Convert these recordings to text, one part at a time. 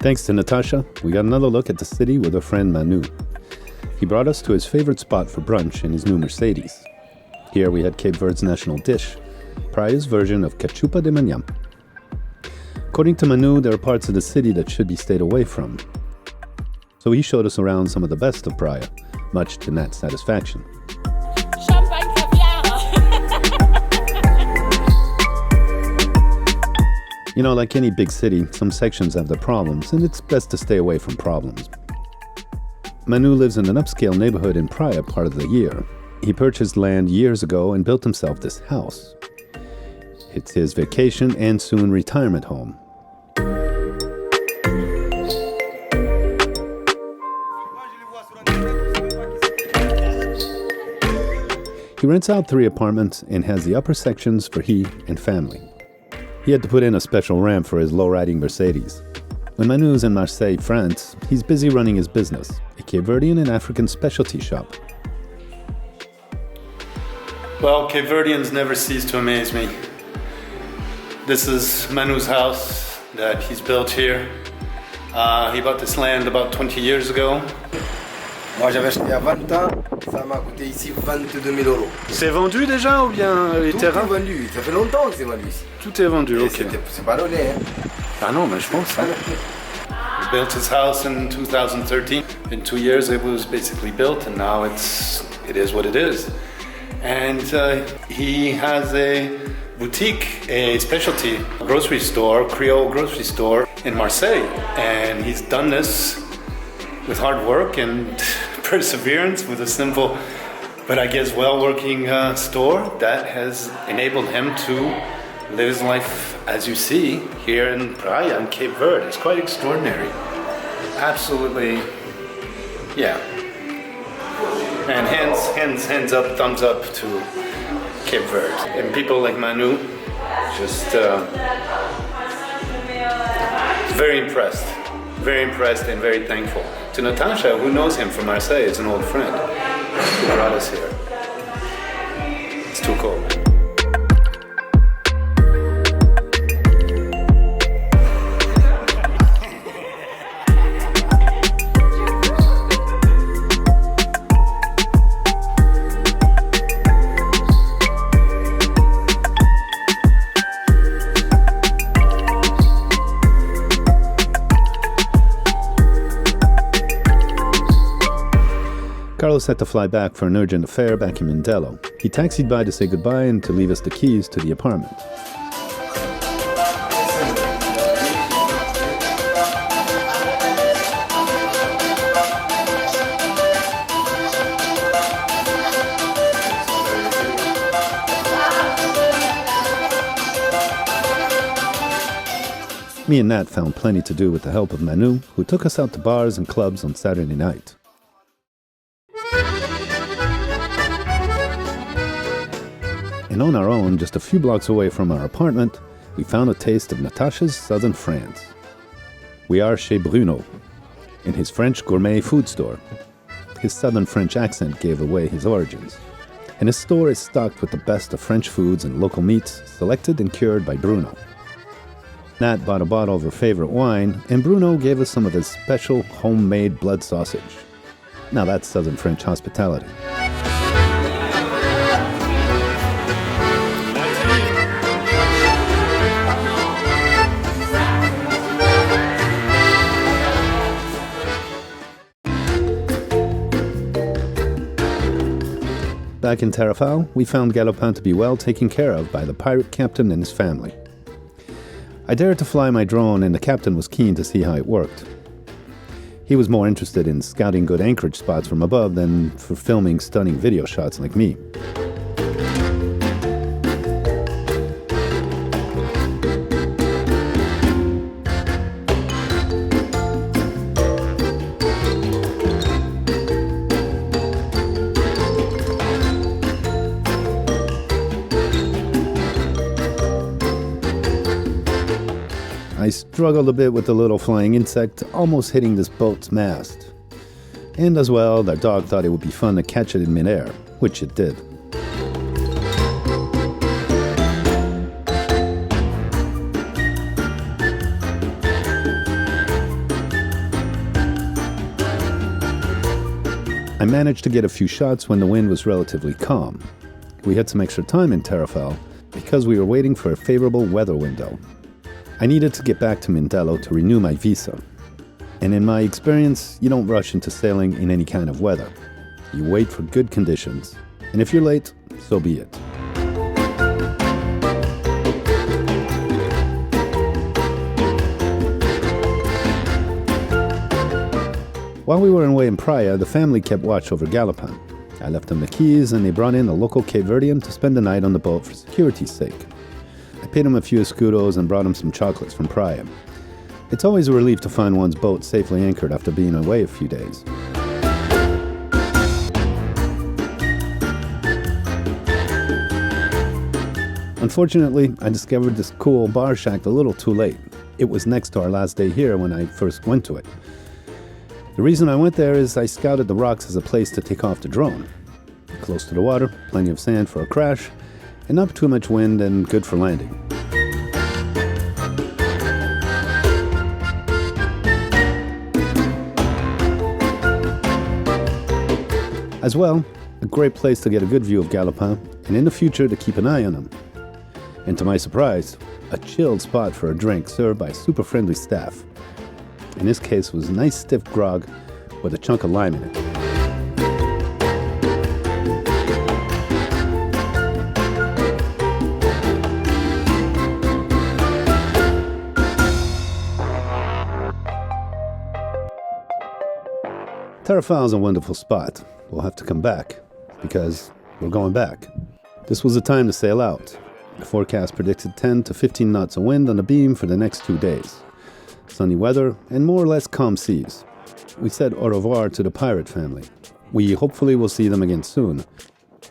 Thanks to Natasha, we got another look at the city with our friend Manu. He brought us to his favorite spot for brunch in his new Mercedes. Here we had Cape Verde's national dish, Praia's version of cachupa de manhã. According to Manu, there are parts of the city that should be stayed away from. So he showed us around some of the best of Praia, much to Nat's satisfaction. You know, like any big city, some sections have their problems, and it's best to stay away from problems. Manu lives in an upscale neighborhood in Praia part of the year. He purchased land years ago and built himself this house. It's his vacation and soon retirement home. He rents out 3 apartments and has the upper sections for he and family. He had to put in a special ramp for his low-riding Mercedes. When Manu's in Marseille France, he's busy running his business, a Cape Verdean and African specialty shop. Well, Cape Verdeans never cease to amaze me. This is Manu's house that he's built here. He bought this land about 20 years ago. Moi j'avais acheté il y a 20 ans, ça m'a coûté ici 22 000 euros. C'est vendu déjà ou bien les terrains? Tout est vendu, ça fait longtemps que c'est vendu ici. Tout est vendu, ok. C'est pas donné, hein. Ah non, mais je pense. Hein. He built his house in 2013. In 2 years it was basically built and now it is what it is. And he has a boutique, a specialty grocery store, Creole grocery store in Marseille. And he's done this with hard work and perseverance with a simple, but I guess well-working store that has enabled him to live his life, as you see, here in Praia in Cape Verde. It's quite extraordinary. Absolutely, yeah. And hands up, thumbs up to Cape Verde. And people like Manu, just very impressed and very thankful. To Natasha, who knows him from Marseille, is an old friend who brought us here. It's too cold. Carlos had to fly back for an urgent affair back in Mindelo. He taxied by to say goodbye and to leave us the keys to the apartment. Me and Nat found plenty to do with the help of Manu, who took us out to bars and clubs on Saturday night. And on our own, just a few blocks away from our apartment, we found a taste of Natasha's southern France. We are chez Bruno, in his French gourmet food store. His southern French accent gave away his origins. And his store is stocked with the best of French foods and local meats, selected and cured by Bruno. Nat bought a bottle of her favorite wine, and Bruno gave us some of his special homemade blood sausage. Now that's southern French hospitality. Back in Tarrafal, we found Galopin to be well taken care of by the pirate captain and his family. I dared to fly my drone, and the captain was keen to see how it worked. He was more interested in scouting good anchorage spots from above than for filming stunning video shots like me. I struggled a bit with the little flying insect, almost hitting this boat's mast. And as well, their dog thought it would be fun to catch it in midair, which it did. I managed to get a few shots when the wind was relatively calm. We had some extra time in Tarrafal because we were waiting for a favorable weather window. I needed to get back to Mindelo to renew my visa. And in my experience, you don't rush into sailing in any kind of weather. You wait for good conditions. And if you're late, so be it. While we were away in Praia, the family kept watch over Galapan. I left them the keys and they brought in a local Cape Verdean to spend the night on the boat for security's sake. I paid him a few escudos and brought him some chocolates from Praia. It's always a relief to find one's boat safely anchored after being away a few days. Unfortunately, I discovered this cool bar shack a little too late. It was next to our last day here when I first went to it. The reason I went there is I scouted the rocks as a place to take off the drone. Close to the water, plenty of sand for a crash, and not too much wind and good for landing. As well, a great place to get a good view of Galapan, and in the future to keep an eye on them. And to my surprise, a chilled spot for a drink served by super friendly staff. In this case, was a nice stiff grog with a chunk of lime in it. Tarrafal is a wonderful spot. We'll have to come back, because we're going back. This was the time to sail out. The forecast predicted 10 to 15 knots of wind on the beam for the next 2 days. Sunny weather and more or less calm seas. We said au revoir to the pirate family. We hopefully will see them again soon.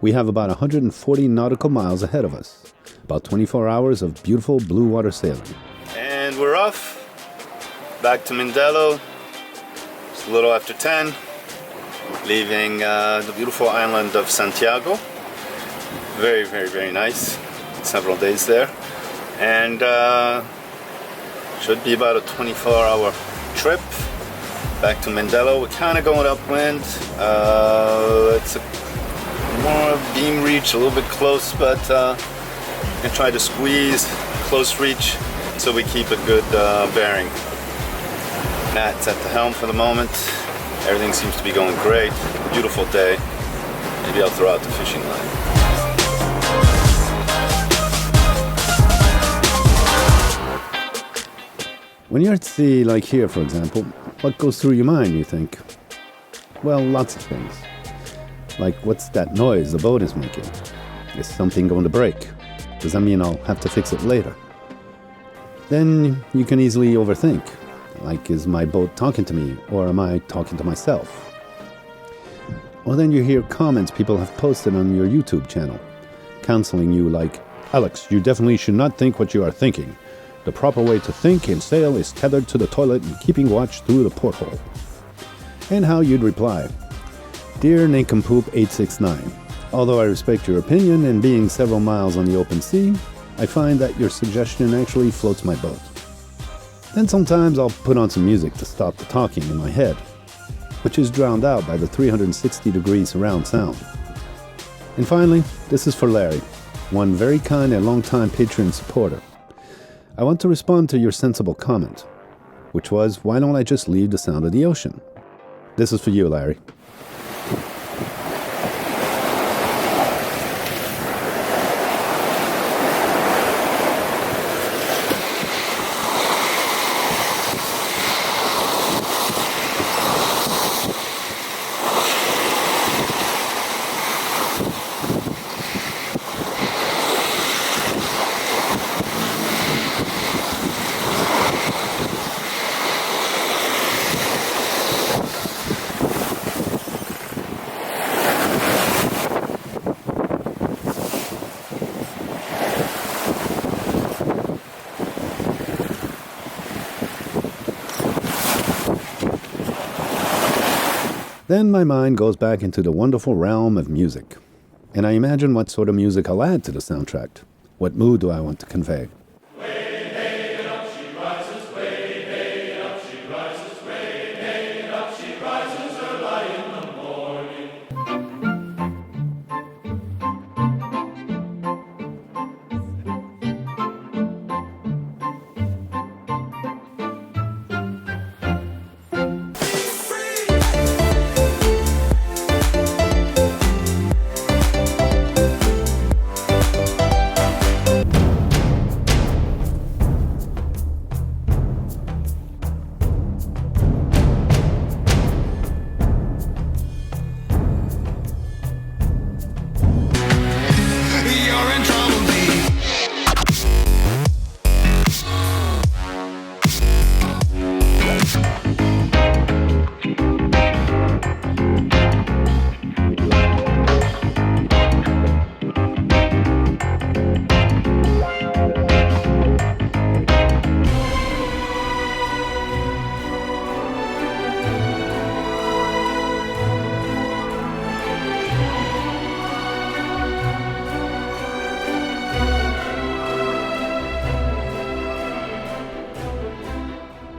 We have about 140 nautical miles ahead of us. About 24 hours of beautiful blue water sailing. And we're off. Back to Mindelo. It's a little after 10. Leaving the beautiful island of Santiago. Very, very, very nice. Several days there. And should be about a 24-hour trip back to Mindelo. We're kind of going upwind. It's a more beam reach, a little bit close, but I try to squeeze close reach so we keep a good bearing. Nat's at the helm for the moment. Everything seems to be going great. Beautiful day. Maybe I'll throw out the fishing line. When you're at sea, like here for example, what goes through your mind, you think? Well, lots of things. Like, what's that noise the boat is making? Is something going to break? Does that mean I'll have to fix it later? Then you can easily overthink. Like, is my boat talking to me, or am I talking to myself? Or then you hear comments people have posted on your YouTube channel, counseling you like, Alex, you definitely should not think what you are thinking. The proper way to think and sail is tethered to the toilet and keeping watch through the porthole. And how you'd reply, Dear Nincompoop 869, although I respect your opinion and being several miles on the open sea, I find that your suggestion actually floats my boat. Then sometimes I'll put on some music to stop the talking in my head, which is drowned out by the 360-degree surround sound. And finally, this is for Larry, one very kind and long-time Patreon supporter. I want to respond to your sensible comment, which was, why don't I just leave the sound of the ocean? This is for you, Larry. Then my mind goes back into the wonderful realm of music, and I imagine what sort of music I'll add to the soundtrack. What mood do I want to convey? Way, hey, and up she rises, way, hey, and up she rises, way, hey, and up she rises early in the morning.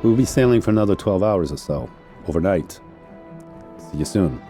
We'll be sailing for another 12 hours or so, overnight. See you soon.